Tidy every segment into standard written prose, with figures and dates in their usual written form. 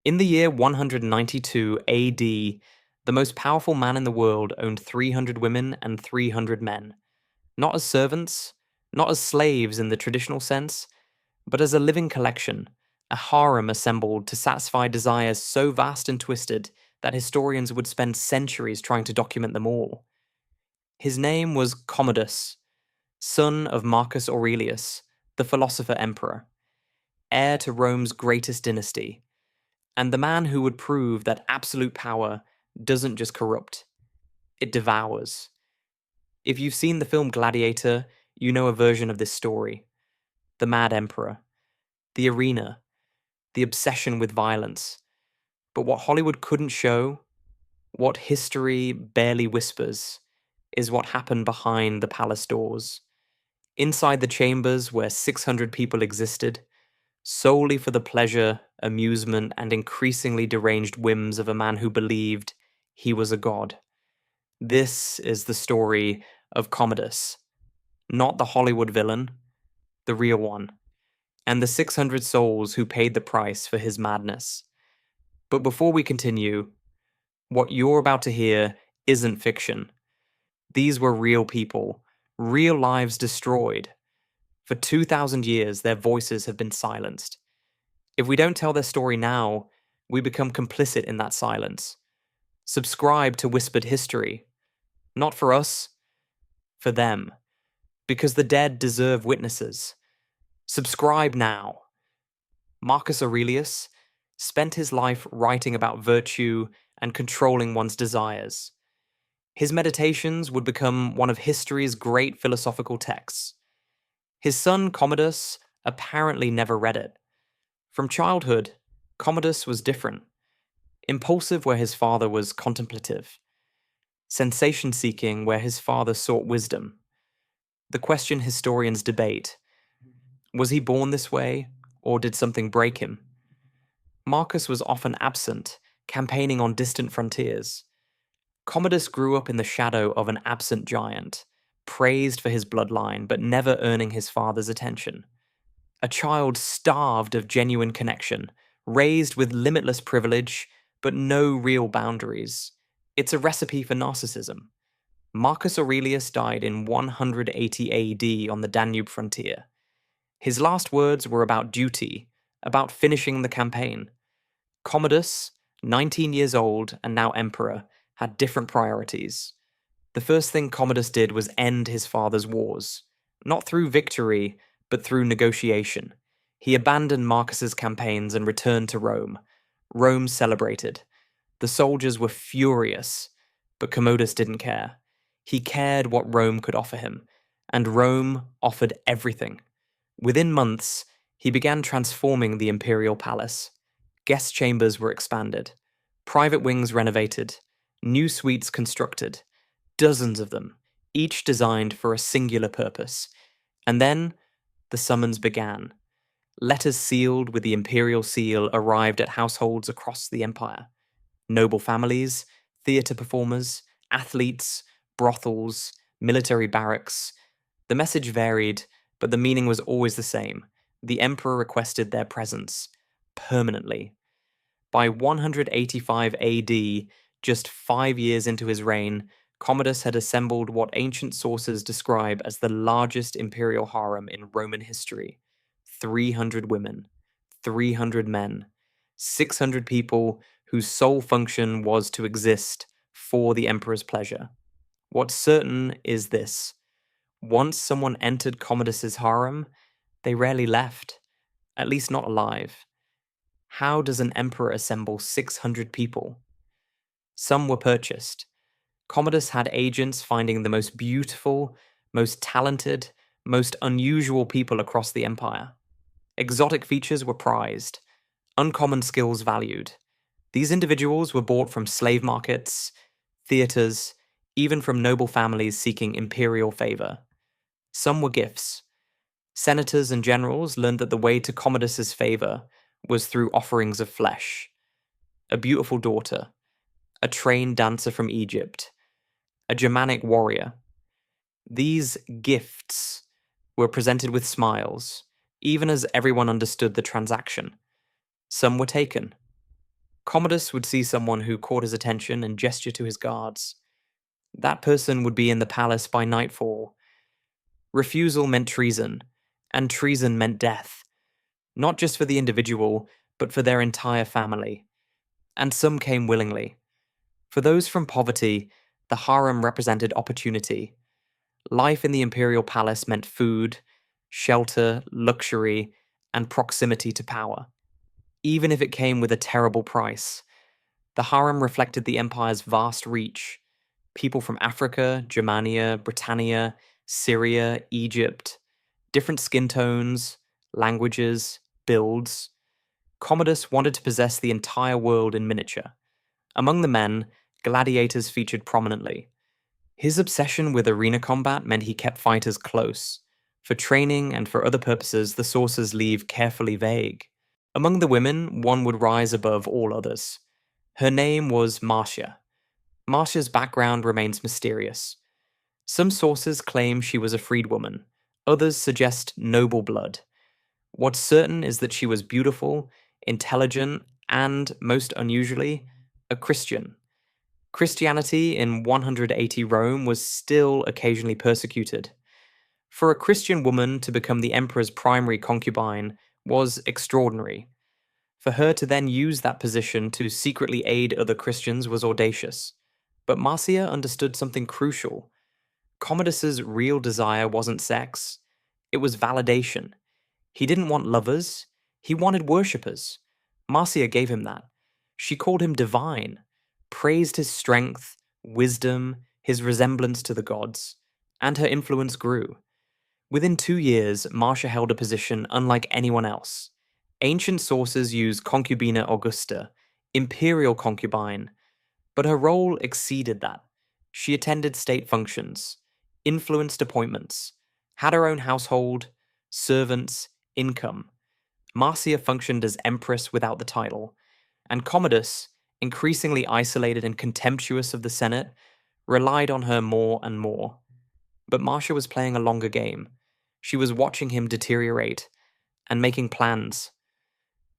In the year 192 AD, the most powerful man in the world owned 300 women and 300 men, not as servants, not as slaves in the traditional sense, but as a living collection, a harem assembled to satisfy desires so vast and twisted that historians would spend centuries trying to document them all. His name was Commodus, son of Marcus Aurelius, the philosopher-emperor, heir to Rome's greatest dynasty, and the man who would prove that absolute power doesn't just corrupt, it devours. If you've seen the film Gladiator, you know a version of this story. The mad emperor, the arena, the obsession with violence. But what Hollywood couldn't show, what history barely whispers, is what happened behind the palace doors. Inside the chambers where 600 people existed, solely for the pleasure, amusement, and increasingly deranged whims of a man who believed he was a god. This is the story of Commodus, not the Hollywood villain, the real one, and the 600 souls who paid the price for his madness. But before we continue, what you're about to hear isn't fiction. These were real people, real lives destroyed. For 2,000 years, their voices have been silenced. If we don't tell their story now, we become complicit in that silence. Subscribe to Whispered History. Not for us, for them. Because the dead deserve witnesses. Subscribe now. Marcus Aurelius spent his life writing about virtue and controlling one's desires. His Meditations would become one of history's great philosophical texts. His son Commodus apparently never read it. From childhood, Commodus was different. Impulsive where his father was contemplative. Sensation-seeking where his father sought wisdom. The question historians debate: was he born this way, or did something break him? Marcus was often absent, campaigning on distant frontiers. Commodus grew up in the shadow of an absent giant, praised for his bloodline but never earning his father's attention. A child starved of genuine connection, raised with limitless privilege but no real boundaries. It's a recipe for narcissism. Marcus Aurelius died in 180 AD on the Danube frontier. His last words were about duty, about finishing the campaign. Commodus, 19 years old and now emperor, had different priorities. The first thing Commodus did was end his father's wars, not through victory, but through negotiation. He abandoned Marcus's campaigns and returned to Rome. Rome celebrated. The soldiers were furious, but Commodus didn't care. He cared what Rome could offer him, and Rome offered everything. Within months, he began transforming the imperial palace. Guest chambers were expanded, private wings renovated, new suites constructed, dozens of them, each designed for a singular purpose. And then the summons began. Letters sealed with the imperial seal arrived at households across the empire. Noble families, theatre performers, athletes, brothels, military barracks. The message varied, but the meaning was always the same. The emperor requested their presence, permanently. By 185 AD, just 5 years into his reign, Commodus had assembled what ancient sources describe as the largest imperial harem in Roman history. 300 women, 300 men, 600 people whose sole function was to exist for the emperor's pleasure. What's certain is this: once someone entered Commodus's harem, they rarely left, at least not alive. How does an emperor assemble 600 people? Some were purchased. Commodus had agents finding the most beautiful, most talented, most unusual people across the empire. Exotic features were prized, uncommon skills valued. These individuals were bought from slave markets, theaters, even from noble families seeking imperial favor. Some were gifts. Senators and generals learned that the way to Commodus's favor was through offerings of flesh. A beautiful daughter, a trained dancer from Egypt, a Germanic warrior. These gifts were presented with smiles, even as everyone understood the transaction. Some were taken, Commodus would see someone who caught his attention and gesture to his guards. That person would be in the palace by nightfall. Refusal meant treason, and treason meant death, not just for the individual, but for their entire family. And some came willingly. For those from poverty, the harem represented opportunity. Life in the imperial palace meant food, shelter, luxury, and proximity to power, even if it came with a terrible price. The harem reflected the empire's vast reach. People from Africa, Germania, Britannia, Syria, Egypt, different skin tones, languages, builds. Commodus wanted to possess the entire world in miniature. Among the men, gladiators featured prominently. His obsession with arena combat meant he kept fighters close. For training and for other purposes, the sources leave carefully vague. Among the women, one would rise above all others. Her name was Marcia. Marcia's background remains mysterious. Some sources claim she was a freedwoman. Others suggest noble blood. What's certain is that she was beautiful, intelligent, and, most unusually, a Christian. Christianity in 180 Rome was still occasionally persecuted. For a Christian woman to become the emperor's primary concubine was extraordinary. For her to then use that position to secretly aid other Christians was audacious. But Marcia understood something crucial. Commodus's real desire wasn't sex, it was validation. He didn't want lovers, he wanted worshippers. Marcia gave him that. She called him divine, praised his strength, wisdom, his resemblance to the gods, and her influence grew. Within 2 years, Marcia held a position unlike anyone else. Ancient sources use concubina augusta, imperial concubine, but her role exceeded that. She attended state functions, influenced appointments, had her own household, servants, income. Marcia functioned as empress without the title, and Commodus, increasingly isolated and contemptuous of the Senate, relied on her more and more. But Marcia was playing a longer game. She was watching him deteriorate and making plans.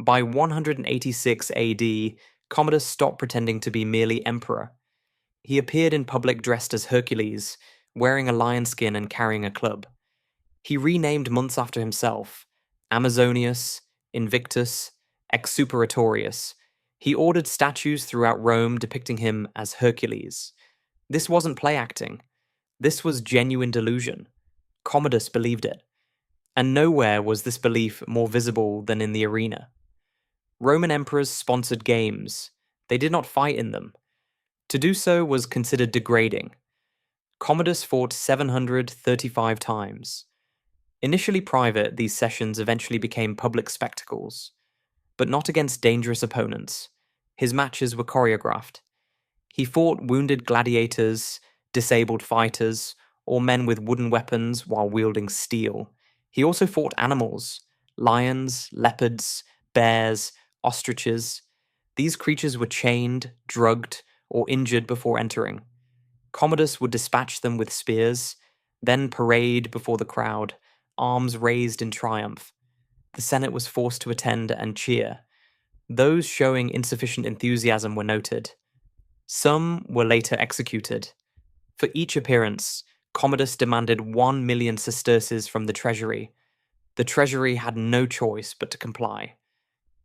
By 186 AD, Commodus stopped pretending to be merely emperor. He appeared in public dressed as Hercules, wearing a lion skin and carrying a club. He renamed months after himself: Amazonius, Invictus, Exuperatorius. He ordered statues throughout Rome depicting him as Hercules. This wasn't play acting. This was genuine delusion. Commodus believed it. And nowhere was this belief more visible than in the arena. Roman emperors sponsored games. They did not fight in them. To do so was considered degrading. Commodus fought 735 times. Initially private, these sessions eventually became public spectacles, but not against dangerous opponents. His matches were choreographed. He fought wounded gladiators, disabled fighters, or men with wooden weapons while wielding steel. He also fought animals: lions, leopards, bears, ostriches. These creatures were chained, drugged, or injured before entering. Commodus would dispatch them with spears, then parade before the crowd, arms raised in triumph. The Senate was forced to attend and cheer. Those showing insufficient enthusiasm were noted. Some were later executed. For each appearance, Commodus demanded 1 million sesterces from the treasury. The treasury had no choice but to comply.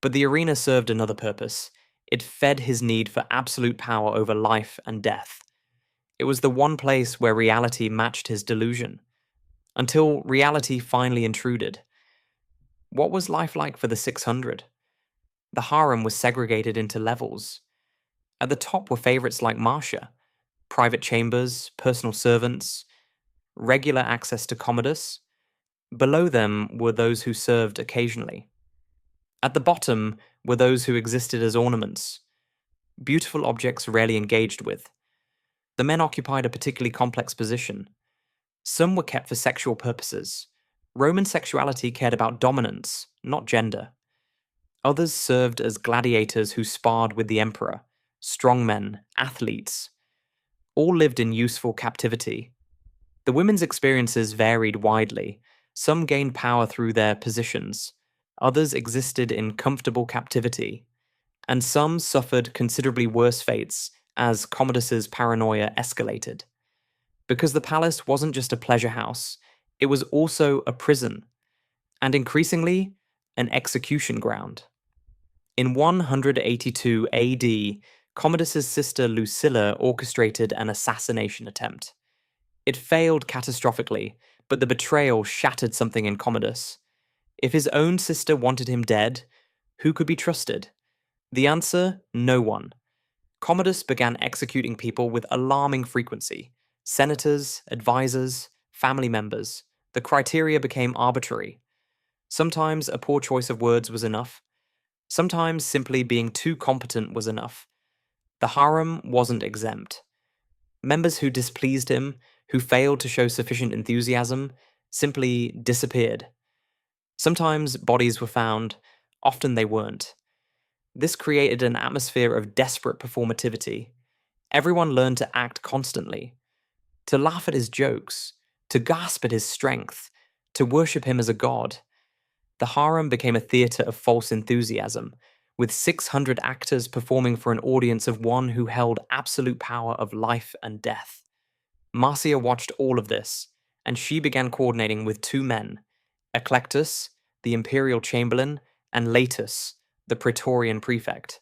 But the arena served another purpose. It fed his need for absolute power over life and death. It was the one place where reality matched his delusion. Until reality finally intruded. What was life like for the 600? The harem was segregated into levels. At the top were favorites like Marcia, private chambers, personal servants, regular access to Commodus. Below them were those who served occasionally. At the bottom were those who existed as ornaments, beautiful objects rarely engaged with. The men occupied a particularly complex position. Some were kept for sexual purposes. Roman sexuality cared about dominance, not gender. Others served as gladiators who sparred with the emperor, strongmen, athletes. All lived in useful captivity. The women's experiences varied widely. Some gained power through their positions. Others existed in comfortable captivity. and some suffered considerably worse fates as Commodus's paranoia escalated. Because the palace wasn't just a pleasure house, it was also a prison, and increasingly, an execution ground. In 182 AD, Commodus's sister Lucilla orchestrated an assassination attempt. It failed catastrophically, but the betrayal shattered something in Commodus. If his own sister wanted him dead, who could be trusted? The answer: no one. Commodus began executing people with alarming frequency: senators, advisors, family members. The criteria became arbitrary. Sometimes a poor choice of words was enough. Sometimes simply being too competent was enough. The harem wasn't exempt. Members who displeased him, who failed to show sufficient enthusiasm, simply disappeared. Sometimes bodies were found, often they weren't. This created an atmosphere of desperate performativity. Everyone learned to act constantly, to laugh at his jokes, to gasp at his strength, to worship him as a god. The harem became a theatre of false enthusiasm, with 600 actors performing for an audience of one who held absolute power of life and death. Marcia watched all of this, and she began coordinating with two men: Eclectus, the imperial chamberlain, and Latus, the praetorian prefect.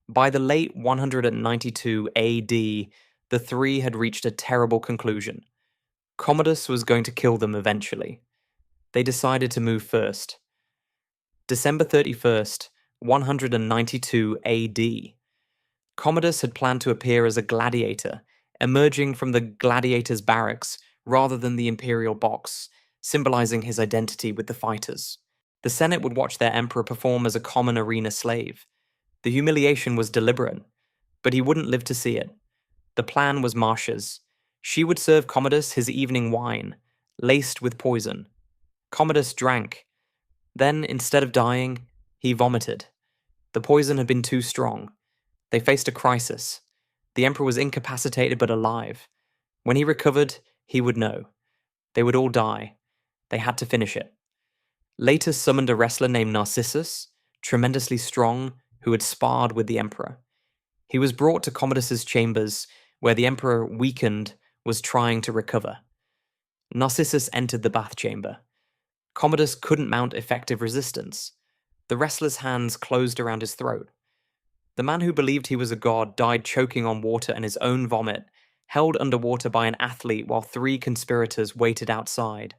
By the late 192 AD, the three had reached a terrible conclusion. Commodus was going to kill them eventually. They decided to move first. December 31st, 192 AD. Commodus had planned to appear as a gladiator, emerging from the gladiator's barracks rather than the imperial box, symbolizing his identity with the fighters. The Senate would watch their emperor perform as a common arena slave. The humiliation was deliberate, but he wouldn't live to see it. The plan was Marcia's. She would serve Commodus his evening wine, laced with poison. Commodus drank. Then, instead of dying, he vomited. The poison had been too strong. They faced a crisis. The emperor was incapacitated but alive. When he recovered, he would know. They would all die. They had to finish it. Later summoned a wrestler named Narcissus, tremendously strong, who had sparred with the emperor. He was brought to Commodus's chambers, where the emperor, weakened, was trying to recover. Narcissus entered the bath chamber. Commodus couldn't mount effective resistance. The wrestler's hands closed around his throat. The man who believed he was a god died choking on water and his own vomit, held underwater by an athlete while three conspirators waited outside.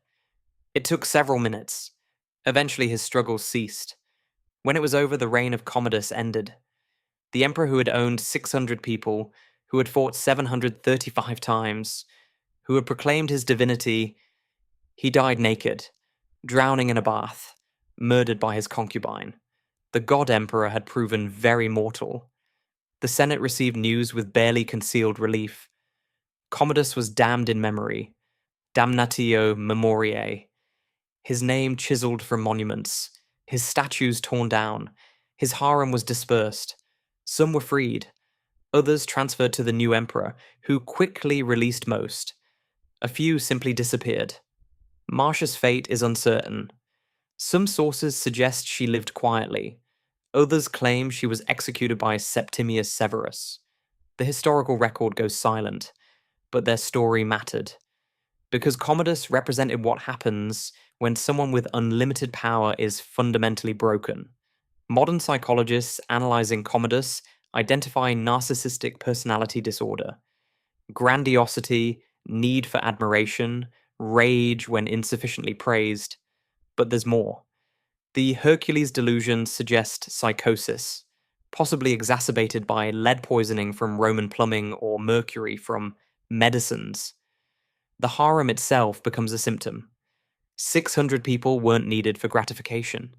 It took several minutes. Eventually his struggles ceased. When it was over, the reign of Commodus ended. The emperor who had owned 600 people, who had fought 735 times, who had proclaimed his divinity, he died naked, drowning in a bath, murdered by his concubine. The god emperor had proven very mortal. The Senate received news with barely concealed relief. Commodus was damned in memory, damnatio memoriae. His name chiseled from monuments, his statues torn down, his harem was dispersed. Some were freed, others transferred to the new emperor, who quickly released most. A few simply disappeared. Marcia's fate is uncertain. Some sources suggest she lived quietly. Others claim she was executed by Septimius Severus. The historical record goes silent, but their story mattered. Because Commodus represented what happens when someone with unlimited power is fundamentally broken. Modern psychologists analyzing Commodus identify narcissistic personality disorder, grandiosity, need for admiration, rage when insufficiently praised. But there's more. The Hercules delusion suggests psychosis, possibly exacerbated by lead poisoning from Roman plumbing or mercury from medicines. The harem itself becomes a symptom. 600 people weren't needed for gratification.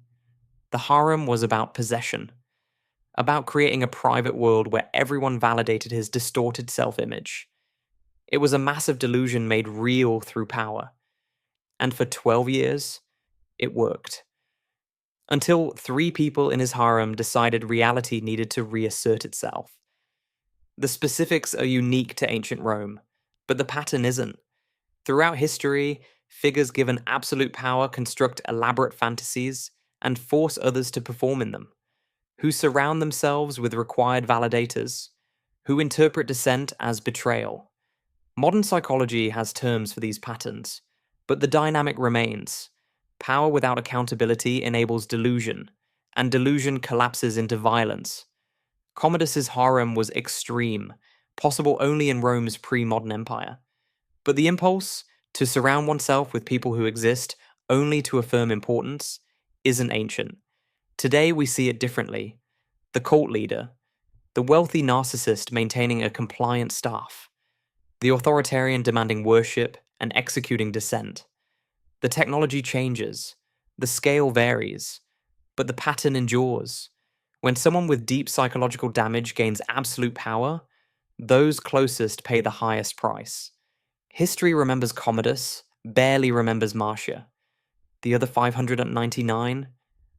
The harem was about possession, about creating a private world where everyone validated his distorted self-image. It was a massive delusion made real through power. And for 12 years, it worked. Until 3 people in his harem decided reality needed to reassert itself. The specifics are unique to ancient Rome, but the pattern isn't. Throughout history, figures given absolute power construct elaborate fantasies and force others to perform in them. who surround themselves with required validators, who interpret dissent as betrayal. Modern psychology has terms for these patterns, but the dynamic remains. Power without accountability enables delusion, and delusion collapses into violence. Commodus's harem was extreme, possible only in Rome's pre-modern empire. But the impulse to surround oneself with people who exist only to affirm importance isn't ancient. Today we see it differently. The cult leader, the wealthy narcissist maintaining a compliant staff, the authoritarian demanding worship and executing dissent. The technology changes, the scale varies, but the pattern endures. When someone with deep psychological damage gains absolute power, those closest pay the highest price. History remembers Commodus, barely remembers Marcia. The other 599?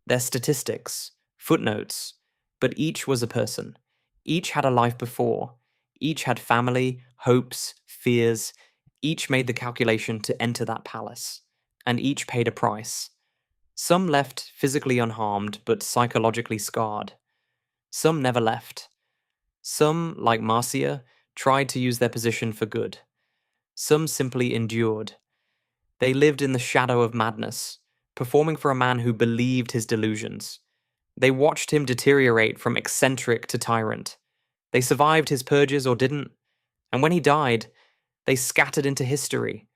They're statistics, footnotes, but each was a person. Each had a life before. Each had family, hopes, fears. Each made the calculation to enter that palace. And each paid a price. Some left physically unharmed, but psychologically scarred. Some never left. Some, like Marcia, tried to use their position for good. Some simply endured. They lived in the shadow of madness, performing for a man who believed his delusions. They watched him deteriorate from eccentric to tyrant. They survived his purges or didn't. And when he died, they scattered into history.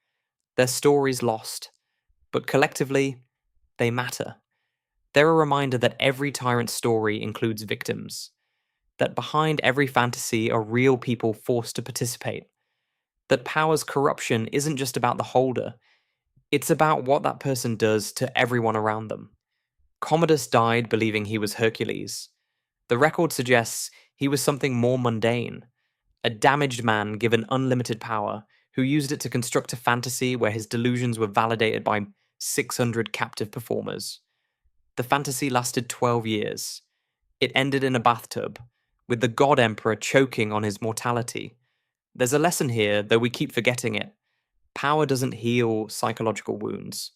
Their stories lost. But collectively, they matter. They're a reminder that every tyrant's story includes victims. That behind every fantasy are real people forced to participate. That power's corruption isn't just about the holder. It's about what that person does to everyone around them. Commodus died believing he was Hercules. The record suggests he was something more mundane, a damaged man given unlimited power who used it to construct a fantasy where his delusions were validated by 600 captive performers. The fantasy lasted 12 years. It ended in a bathtub, with the god emperor choking on his mortality. There's a lesson here, though we keep forgetting it. Power doesn't heal psychological wounds.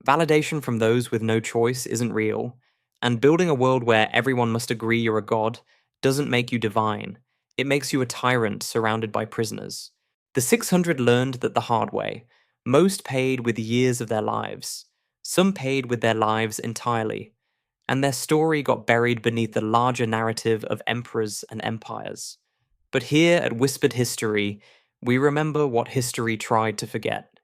Validation from those with no choice isn't real, and building a world where everyone must agree you're a god doesn't make you divine. It makes you a tyrant surrounded by prisoners. The 600 learned that the hard way. Most paid with years of their lives. Some paid with their lives entirely. And their story got buried beneath the larger narrative of emperors and empires. But here at Whispered History, we remember what history tried to forget.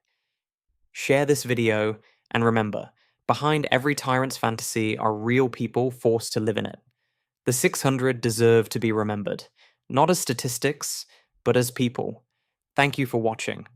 Share this video, and remember, behind every tyrant's fantasy are real people forced to live in it. The 600 deserve to be remembered, not as statistics, but as people. Thank you for watching.